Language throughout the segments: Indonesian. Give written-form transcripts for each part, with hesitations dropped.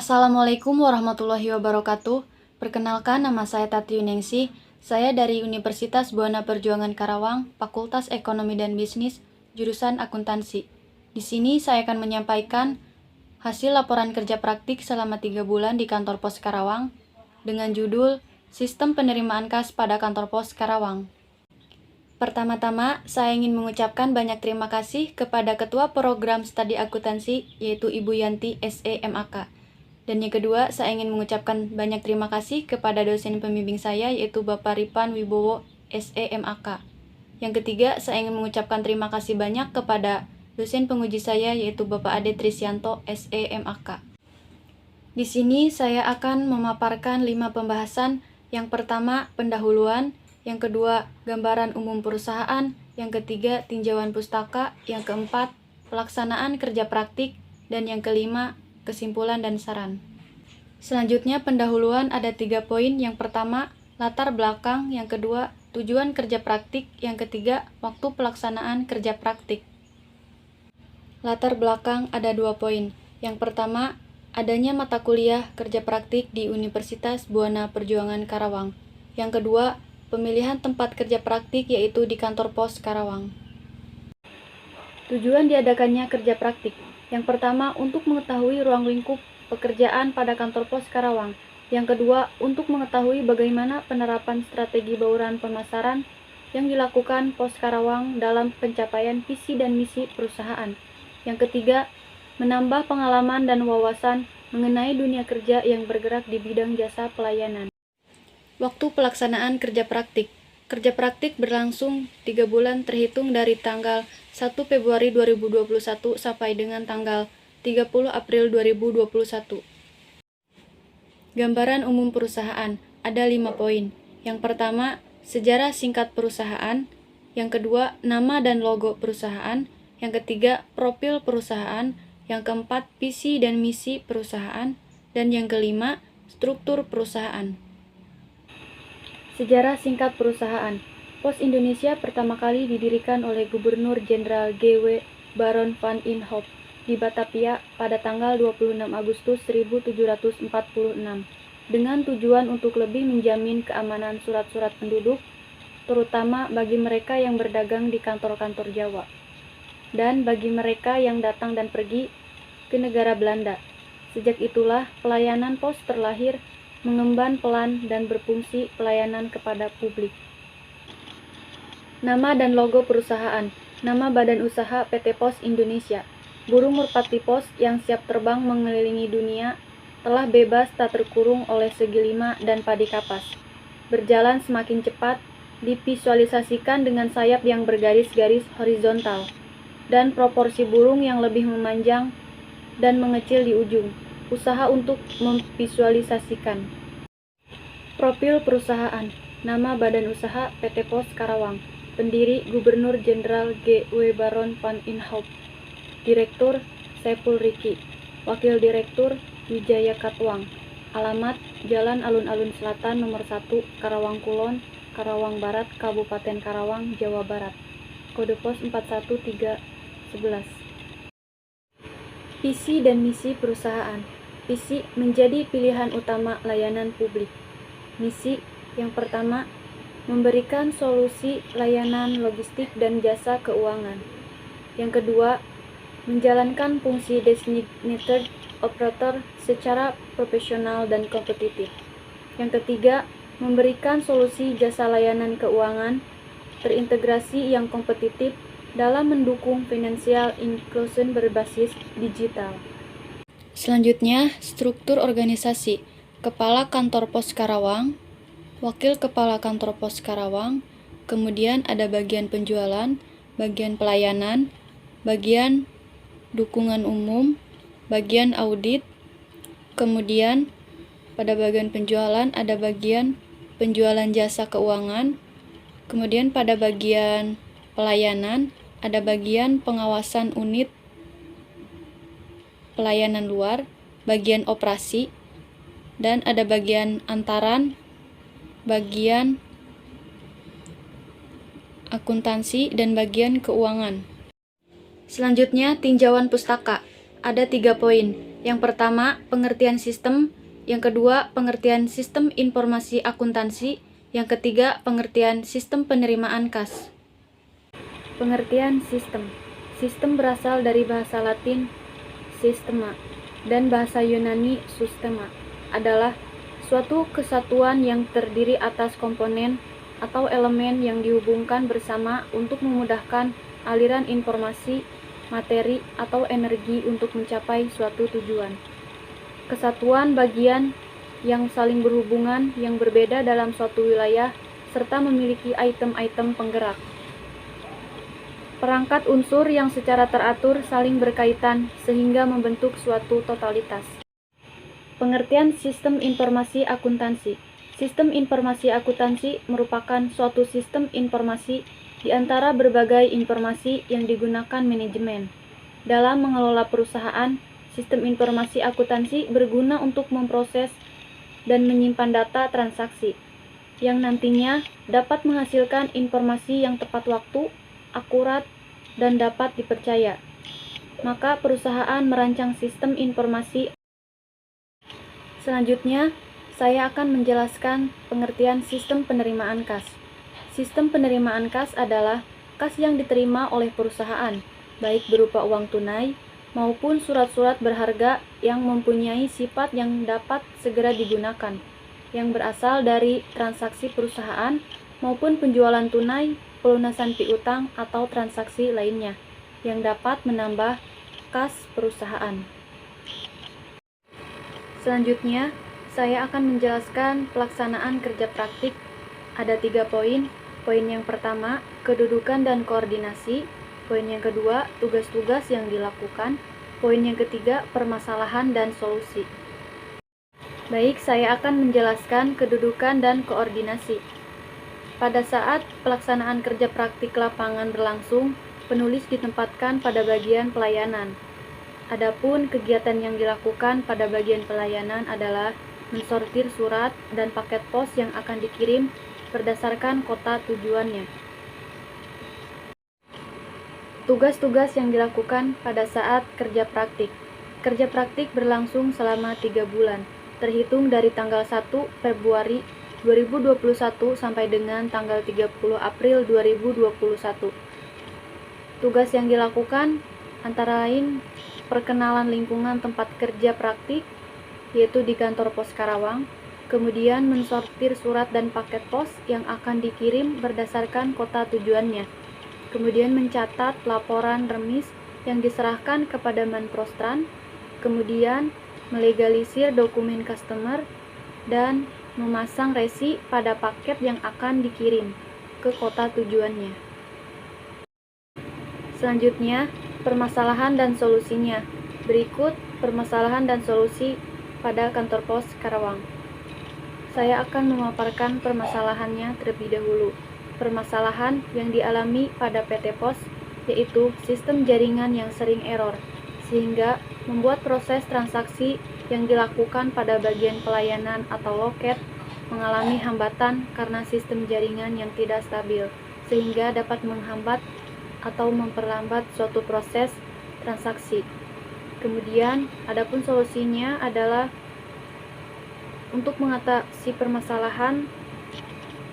Assalamualaikum warahmatullahi wabarakatuh. Perkenalkan, nama saya Tati Yuningsih. Saya dari Universitas Buana Perjuangan Karawang, Fakultas Ekonomi dan Bisnis, jurusan Akuntansi. Di sini saya akan menyampaikan hasil laporan kerja praktik selama 3 bulan di kantor pos Karawang dengan judul Sistem Penerimaan Kas pada Kantor Pos Karawang. Pertama-tama, saya ingin mengucapkan banyak terima kasih kepada Ketua Program Studi Akuntansi, yaitu Ibu Yanti SEMAK. Dan yang kedua, saya ingin mengucapkan banyak terima kasih kepada dosen pembimbing saya, yaitu Bapak Ripan Wibowo SEMAK. Yang ketiga, saya ingin mengucapkan terima kasih banyak kepada dosen penguji saya, yaitu Bapak Ade Trisyanto SEMAK. Di sini saya akan memaparkan 5 pembahasan. Yang pertama, pendahuluan. Yang kedua, gambaran umum perusahaan. Yang ketiga, tinjauan pustaka. Yang keempat, pelaksanaan kerja praktik. Dan yang kelima, kesimpulan dan saran. Selanjutnya, pendahuluan ada 3 poin. Yang pertama, latar belakang. Yang kedua, tujuan kerja praktik. Yang ketiga, waktu pelaksanaan kerja praktik. Latar belakang ada 2 poin. Yang pertama, adanya mata kuliah kerja praktik di Universitas Buana Perjuangan Karawang. Yang kedua, pemilihan tempat kerja praktik yaitu di kantor pos Karawang. Tujuan diadakannya kerja praktik. Yang pertama, untuk mengetahui ruang lingkup pekerjaan pada kantor pos Karawang. Yang kedua, untuk mengetahui bagaimana penerapan strategi bauran pemasaran yang dilakukan pos Karawang dalam pencapaian visi dan misi perusahaan. Yang ketiga, menambah pengalaman dan wawasan mengenai dunia kerja yang bergerak di bidang jasa pelayanan. Waktu pelaksanaan kerja praktik. Kerja praktik berlangsung 3 bulan terhitung dari tanggal 1 Februari 2021 sampai dengan tanggal 30 April 2021. Gambaran umum perusahaan ada 5 poin. Yang pertama, sejarah singkat perusahaan. Yang kedua, nama dan logo perusahaan. Yang ketiga, profil perusahaan. Yang keempat, visi dan misi perusahaan. Dan yang kelima, struktur perusahaan. Sejarah singkat perusahaan. Pos Indonesia pertama kali didirikan oleh Gubernur Jenderal G.W. Baron van Imhoff di Batavia pada tanggal 26 Agustus 1746 dengan tujuan untuk lebih menjamin keamanan surat-surat penduduk, terutama bagi mereka yang berdagang di kantor-kantor Jawa, dan bagi mereka yang datang dan pergi ke negara Belanda. Sejak itulah pelayanan pos terlahir, mengemban pelan dan berfungsi pelayanan kepada publik. Nama dan logo perusahaan. Nama Badan Usaha PT Pos Indonesia. Burung merpati pos yang siap terbang mengelilingi dunia telah bebas tak terkurung oleh segi lima dan padi kapas. Berjalan semakin cepat, divisualisasikan dengan sayap yang bergaris-garis horizontal dan proporsi burung yang lebih memanjang dan mengecil di ujung. Usaha untuk memvisualisasikan. Profil perusahaan. Nama Badan Usaha PT Pos Karawang. Pendiri Gubernur Jenderal G.W. Baron van Imhoff. Direktur Saiful Riki. Wakil Direktur Wijaya Katwang. Alamat Jalan Alun-Alun Selatan nomor 1, Karawang Kulon, Karawang Barat, Kabupaten Karawang, Jawa Barat. Kode pos 41311. Visi dan misi perusahaan. Visi menjadi pilihan utama layanan publik. Misi yang pertama, memberikan solusi layanan logistik dan jasa keuangan. Yang kedua, menjalankan fungsi designated operator secara profesional dan kompetitif. Yang ketiga, memberikan solusi jasa layanan keuangan terintegrasi yang kompetitif dalam mendukung financial inclusion berbasis digital. Selanjutnya, struktur organisasi. Kepala Kantor Pos Karawang, Wakil Kepala Kantor Pos Karawang, kemudian ada bagian penjualan, bagian pelayanan, bagian dukungan umum, bagian audit, kemudian pada bagian penjualan ada bagian penjualan jasa keuangan, kemudian pada bagian pelayanan ada bagian pengawasan unit pelayanan luar, bagian operasi, dan ada bagian antaran, bagian akuntansi, dan bagian keuangan. Selanjutnya, tinjauan pustaka. Ada 3 poin. Yang pertama, pengertian sistem. Yang kedua, pengertian sistem informasi akuntansi. Yang ketiga, pengertian sistem penerimaan kas. Pengertian sistem. Sistem berasal dari bahasa Latin sistema dan bahasa Yunani sustema, adalah suatu kesatuan yang terdiri atas komponen atau elemen yang dihubungkan bersama untuk memudahkan aliran informasi, materi, atau energi untuk mencapai suatu tujuan. Kesatuan bagian yang saling berhubungan yang berbeda dalam suatu wilayah serta memiliki item-item penggerak. Perangkat unsur yang secara teratur saling berkaitan sehingga membentuk suatu totalitas. Pengertian sistem informasi akuntansi. Sistem informasi akuntansi merupakan suatu sistem informasi di antara berbagai informasi yang digunakan manajemen. Dalam mengelola perusahaan, sistem informasi akuntansi berguna untuk memproses dan menyimpan data transaksi, yang nantinya dapat menghasilkan informasi yang tepat waktu, akurat, dan dapat dipercaya. Maka perusahaan merancang sistem informasi. Selanjutnya, saya akan menjelaskan pengertian sistem penerimaan kas. Sistem penerimaan kas adalah kas yang diterima oleh perusahaan, baik berupa uang tunai maupun surat-surat berharga yang mempunyai sifat yang dapat segera digunakan, yang berasal dari transaksi perusahaan maupun penjualan tunai, pelunasan piutang, atau transaksi lainnya yang dapat menambah kas perusahaan. Selanjutnya, saya akan menjelaskan pelaksanaan kerja praktik. Ada 3 poin. Poin yang pertama, kedudukan dan koordinasi. Poin yang kedua, tugas-tugas yang dilakukan. Poin yang ketiga, permasalahan dan solusi. Baik, saya akan menjelaskan kedudukan dan koordinasi. Pada saat pelaksanaan kerja praktik lapangan berlangsung, penulis ditempatkan pada bagian pelayanan. Adapun kegiatan yang dilakukan pada bagian pelayanan adalah mensortir surat dan paket pos yang akan dikirim berdasarkan kota tujuannya. Tugas-tugas yang dilakukan pada saat kerja praktik. Kerja praktik berlangsung selama 3 bulan, terhitung dari tanggal 1 Februari 2021 sampai dengan tanggal 30 April 2021. Tugas yang dilakukan antara lain perkenalan lingkungan tempat kerja praktik, yaitu di kantor pos Karawang, kemudian mensortir surat dan paket pos yang akan dikirim berdasarkan kota tujuannya, kemudian mencatat laporan remis yang diserahkan kepada Manprostran, kemudian melegalisir dokumen customer, dan memasang resi pada paket yang akan dikirim ke kota tujuannya. Selanjutnya, permasalahan dan solusinya. Berikut permasalahan dan solusi pada kantor pos Karawang. Saya akan memaparkan permasalahannya terlebih dahulu. Permasalahan yang dialami pada PT Pos yaitu sistem jaringan yang sering error, sehingga membuat proses transaksi yang dilakukan pada bagian pelayanan atau loket mengalami hambatan karena sistem jaringan yang tidak stabil, sehingga dapat menghambat atau memperlambat suatu proses transaksi. Kemudian, adapun solusinya adalah untuk mengatasi permasalahan,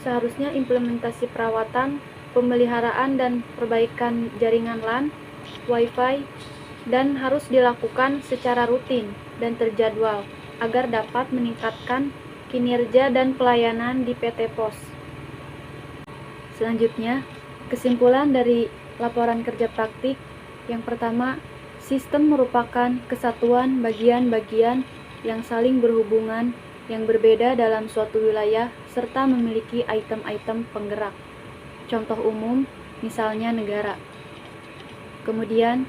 seharusnya implementasi perawatan, pemeliharaan, dan perbaikan jaringan LAN, Wi-Fi, dan harus dilakukan secara rutin dan terjadwal agar dapat meningkatkan kinerja dan pelayanan di PT Pos. Selanjutnya, kesimpulan dari laporan kerja praktik. Yang pertama, sistem merupakan kesatuan bagian-bagian yang saling berhubungan yang berbeda dalam suatu wilayah serta memiliki item-item penggerak. Contoh umum, misalnya negara. Kemudian,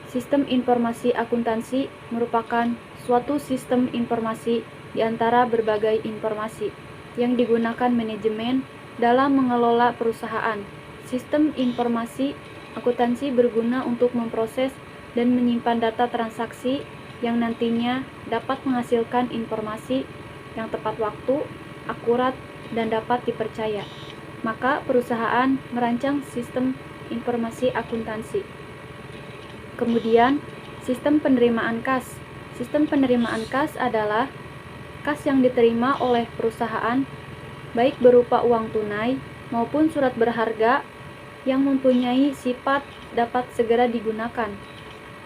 sistem informasi akuntansi merupakan suatu sistem informasi di antara berbagai informasi yang digunakan manajemen dalam mengelola perusahaan. Sistem informasi akuntansi berguna untuk memproses dan menyimpan data transaksi yang nantinya dapat menghasilkan informasi yang tepat waktu, akurat, dan dapat dipercaya. Maka perusahaan merancang sistem informasi akuntansi. Kemudian, Sistem penerimaan kas. Sistem penerimaan kas adalah kas yang diterima oleh perusahaan baik berupa uang tunai maupun surat berharga yang mempunyai sifat dapat segera digunakan,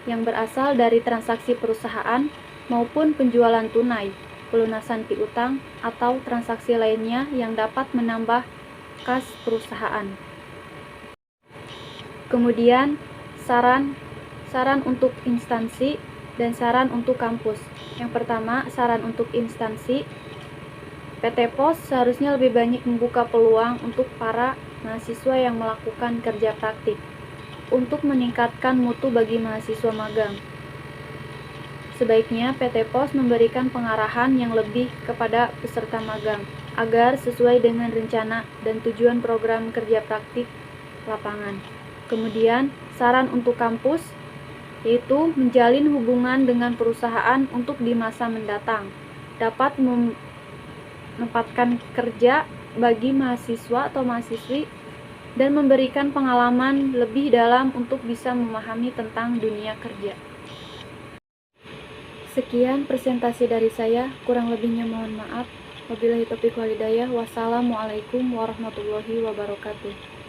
yang berasal dari transaksi perusahaan maupun penjualan tunai, pelunasan piutang, atau transaksi lainnya yang dapat menambah kas perusahaan. Kemudian, saran untuk instansi dan saran untuk kampus. Yang pertama, saran untuk instansi. PT POS seharusnya lebih banyak membuka peluang untuk para mahasiswa yang melakukan kerja praktik untuk meningkatkan mutu bagi mahasiswa magang. Sebaiknya PT POS memberikan pengarahan yang lebih kepada peserta magang agar sesuai dengan rencana dan tujuan program kerja praktik lapangan. Kemudian, saran untuk kampus yaitu menjalin hubungan dengan perusahaan untuk di masa mendatang dapat menempatkan kerja bagi mahasiswa atau mahasiswi dan memberikan pengalaman lebih dalam untuk bisa memahami tentang dunia kerja. Sekian presentasi dari saya, kurang lebihnya mohon maaf. Wabillahi taufiq wal hidayah. Wassalamualaikum warahmatullahi wabarakatuh.